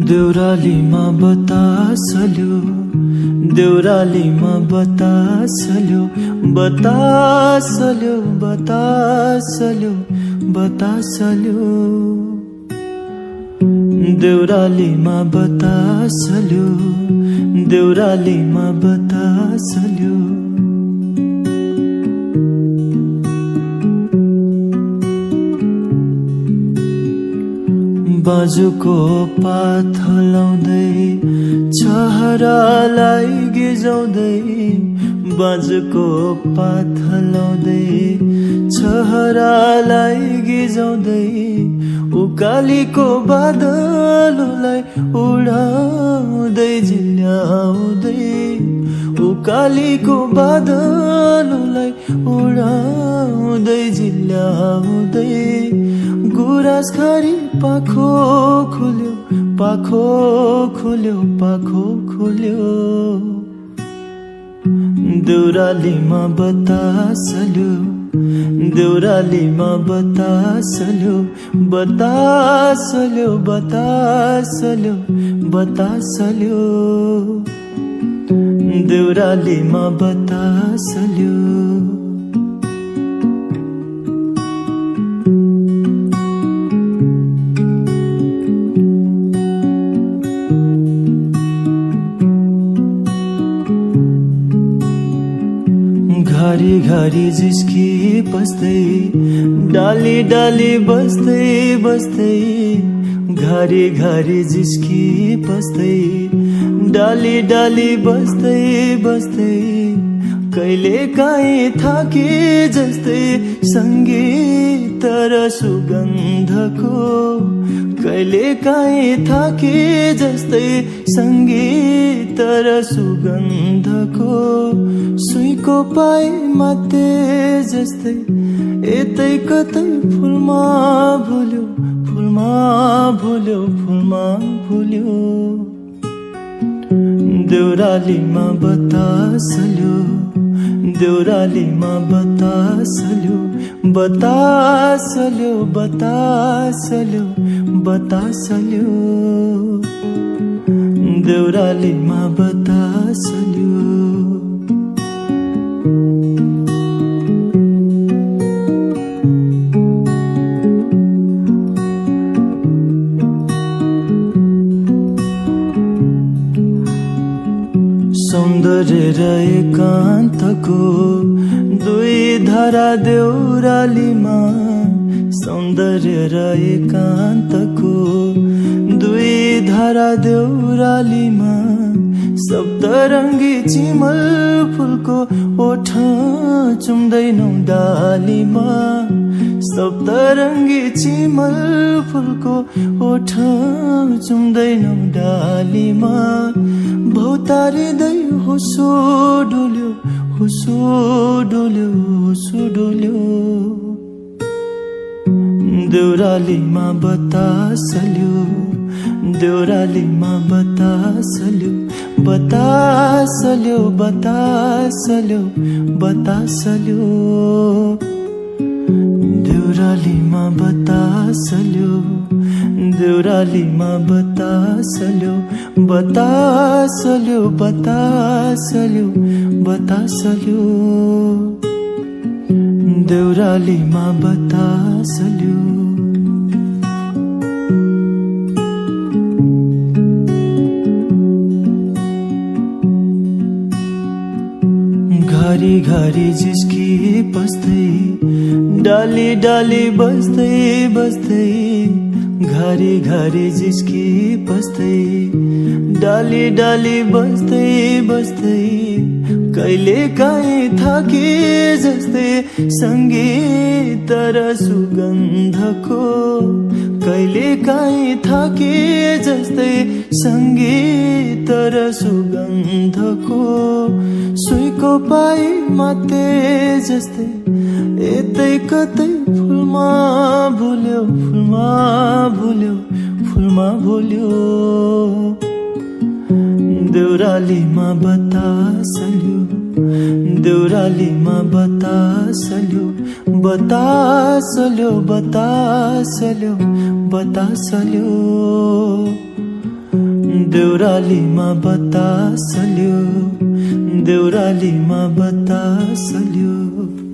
देउरालीमा बतासल्यो देउरालीमा बतासल्यो बतासल्यो बतासल्यो बतासल्यो देउरालीमा बतासल्यो देउरालीमा बतासल्यो बाजुको पात हलाउँदै छहरालाई गिजाउँदै बाजुको पात हलाउँदै छहरालाई गिजाउँदै उकालीको बादललाई उडाउँदै झिल्याउँदै उकालीको बादललाई उडाउँदै झिल्याउँदै गुराँस खरी पाखो खुल्यो पाखो खुल्यो पाखो खुल्यो देउरालीमा बतासल्यो देउरालीमा बतासल्यो बतासल्यो बतासल्यो बतासल्यो देउरालीमा बतासल्यो घरी घरी जिस्की बस्दै डाली डाली बस्दै बस्दै घरी घरी जिस्की बस्दै डाली डाली बस्दै बस्दै कहिले काहीँ थाके जस्तै सङ्गीत र सुगन्धको कहिले काहीँ थाके जस्तै सङ्गीत र सुगन्धको सुईको पाइ माते जस्तै यतै कतै फुलमा भुल्यो फुलमा भुल्यो फुलमा भुल्यो देउरालीमा बतासल्यो देउरालीमा बतासल्यो बतासल्यो बतासल्यो बतासल्यो देउरालीमा बतासल्यो सौन्दर्य र एकान्तको दुई धारा देउरालीमा सौन्दर्य र एकान्तको दुई धारा देउरालीमा सप्तरङ्गी चिमल फुलको ओठ चुम्दैनौ डालीमा सप्तरङ्गी चिमल फुलको ओठ चुम्दैनौ डालीमा भौतारिँदै हुसो डुल्यो हुसो डुल्यो हुसो डुल्यो देउरालीमा बतासल्यो देउरालीमा बतासल्यो बतासल्यो बतासल्यो बतासल्यो देउरालीमा बतासल्यो देउरालीमा बतासल्यो बतासल्यो बतासल्यो बतासल्यो देउरालीमा बतासल्यो घरी घरी जिस्की बस्दै डाली डाली बस्दै बस्दै घरी घरी जिस्की बस्दै डाली डाली बस्दै बस्दै कहिले काहीँ थाके जस्तै सङ्गीत र सुगन्धको कहिले काहीँ थाके जस्तै सङ्गीत र सुगन्धको सुईको पाइ माते जस्तै यतै कतै फुलमा भुल्यो फुलमा भुल्यो फुलमा भुल्यो देउरालीमा बतासल्यो देउरालीमा बतासल्यो बतासल्यो बतासल्यो बतासल्यो देउरालीमा बतासल्यो, देउरालीमा बतासल्यो।